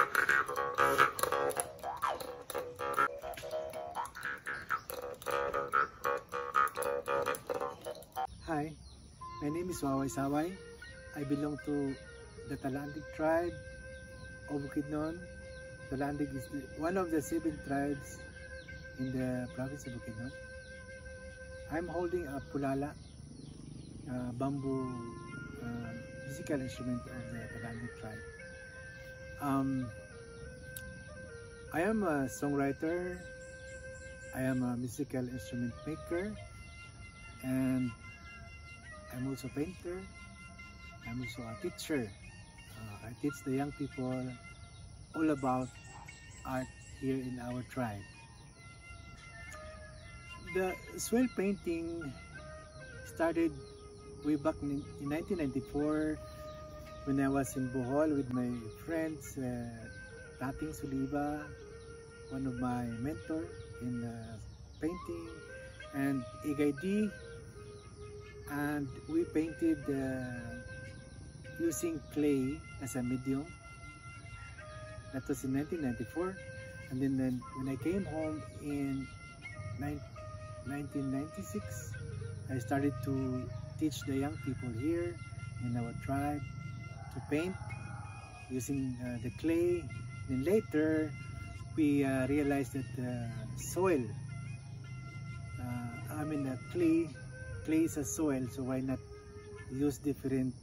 Hi, my name is Waway Saway. I belong to the Talandig tribe of Bukidnon. Talandig is one of the 7 tribes in the province of Bukidnon. I'm holding a pulala, bamboo musical instrument of the Talandig tribe. I am a songwriter, I am a musical instrument maker, and I'm also a painter. I'm also a teacher. I teach the young people all about art here in our tribe. The soil painting started way back in 1994 when I was in Bohol with my friends, Tating Suliba, one of my mentor in painting, and Igay D, and we painted using clay as a medium. That was in 1994, and then when I came home in 1996, I started to teach the young people here in our tribe to paint using the clay. Then later we realized that soil, clay is a soil, so why not use different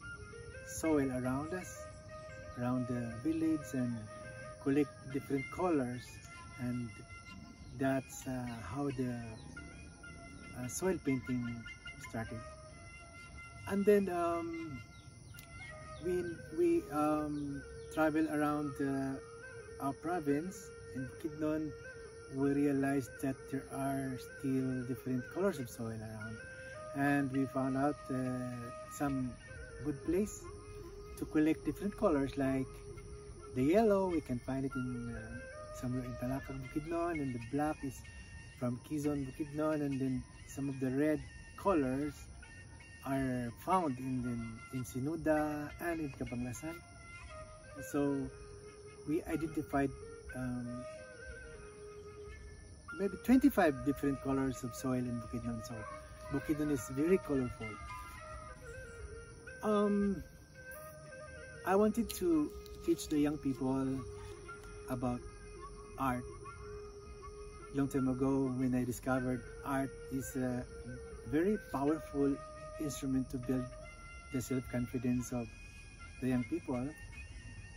soil around us, around the village, and collect different colors, and that's how the soil painting started. And then we travel around our province in Bukidnon. We realized that there are still different colors of soil around, and we found out some good place to collect different colors, like the yellow we can find it in somewhere in Talakag, Bukidnon, and the black is from Quezon, Bukidnon, and then some of the red colors are found in Sinuda and in Cabanglasan. So we identified maybe 25 different colors of soil in Bukidnon. So Bukidnon is very colorful. I wanted to teach the young people about art. Long time ago, when I discovered art is a very powerful instrument to build the self-confidence of the young people.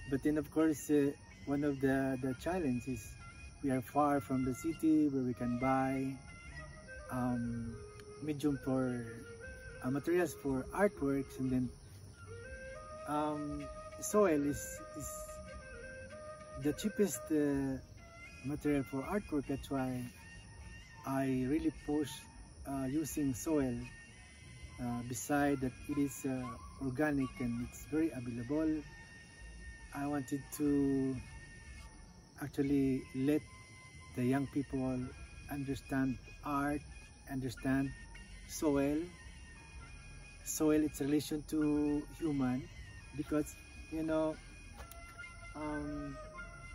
But then of course, one of the challenges, we are far from the city where we can buy medium for materials for artworks, and then soil is the cheapest material for artwork. That's why I really push using soil. Beside that, it is organic and it's very available. I wanted to actually let the young people understand art, understand soil, its relation to human, because you know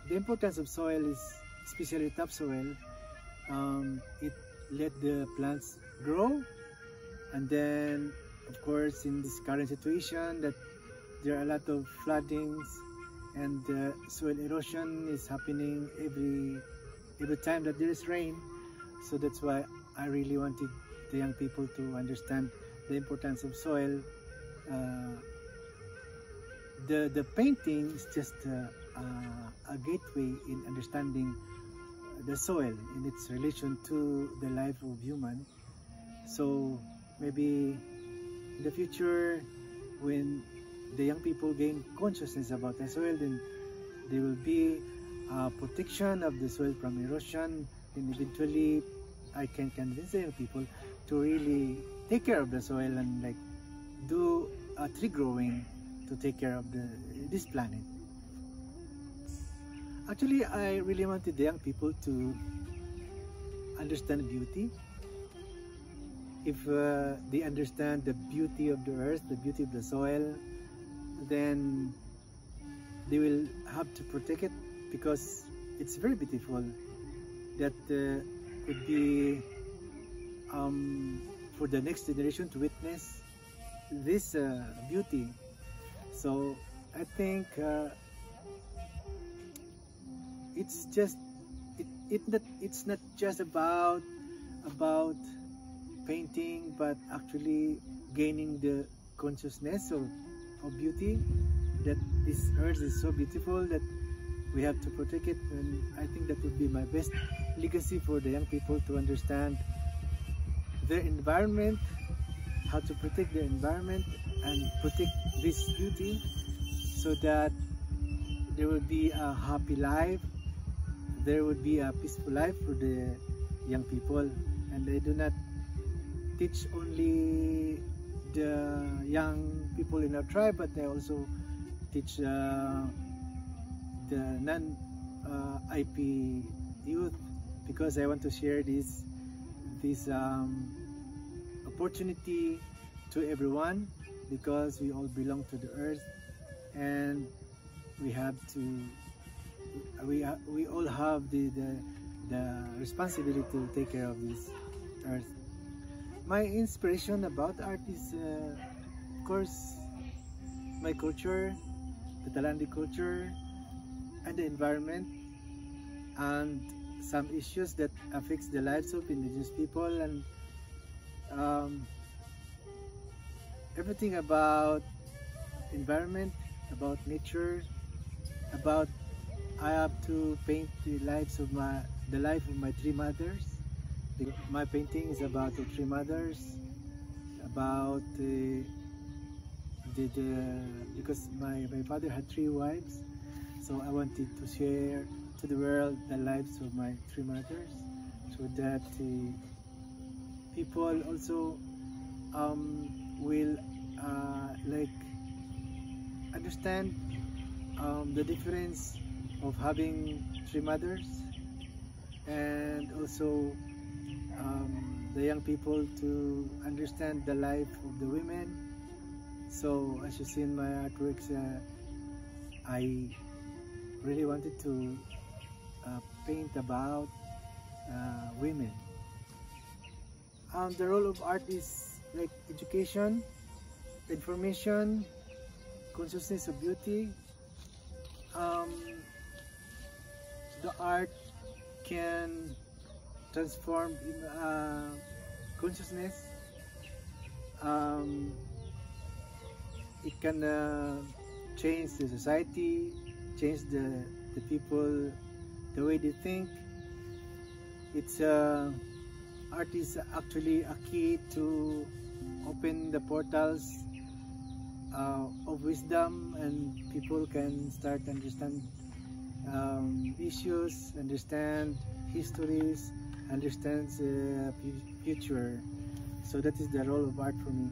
the importance of soil is, especially topsoil, it let the plants grow, and then of course in this current situation that there are a lot of floodings and soil erosion is happening every time that there is rain. So that's why I really wanted the young people to understand the importance of soil. The painting is just a gateway in understanding the soil and its relation to the life of human. So maybe in the future, when the young people gain consciousness about the soil, then there will be protection of the soil from erosion, and eventually I can convince the young people to really take care of the soil and like do tree growing to take care of this planet. Actually, I really wanted the young people to understand beauty. If they understand the beauty of the earth, the beauty of the soil, then they will have to protect it because it's very beautiful. That could be for the next generation to witness this beauty. So I think it's not just about painting, but actually gaining the consciousness of beauty, that this earth is so beautiful that we have to protect it. And I think that would be my best legacy for the young people, to understand their environment, how to protect the environment and protect this beauty, so that there will be a happy life, there would be a peaceful life for the young people. And I do not teach only the young people in our tribe, but I also teach the non-IP youth, because I want to share this opportunity to everyone, because we all belong to the earth, and we have to we all have the responsibility to take care of this earth. My inspiration about art is of course my culture, the Talandi culture, and the environment, and some issues that affects the lives of indigenous people, and everything about environment, about nature, about I have to paint the life of my three mothers. My painting is about the three mothers, about because my father had 3 wives, so I wanted to share to the world the lives of my 3 mothers, so that people also will like understand the difference of having 3 mothers, and also the young people to understand the life of the women. So as you see in my artworks, I really wanted to paint about women. The role of art is like education, information, consciousness of beauty. The art can transform in consciousness. It can change the society, change the people, the way they think. It's art is actually a key to open the portals of wisdom, and people can start to understand issues, understand histories, understand the future. So that is the role of art for me.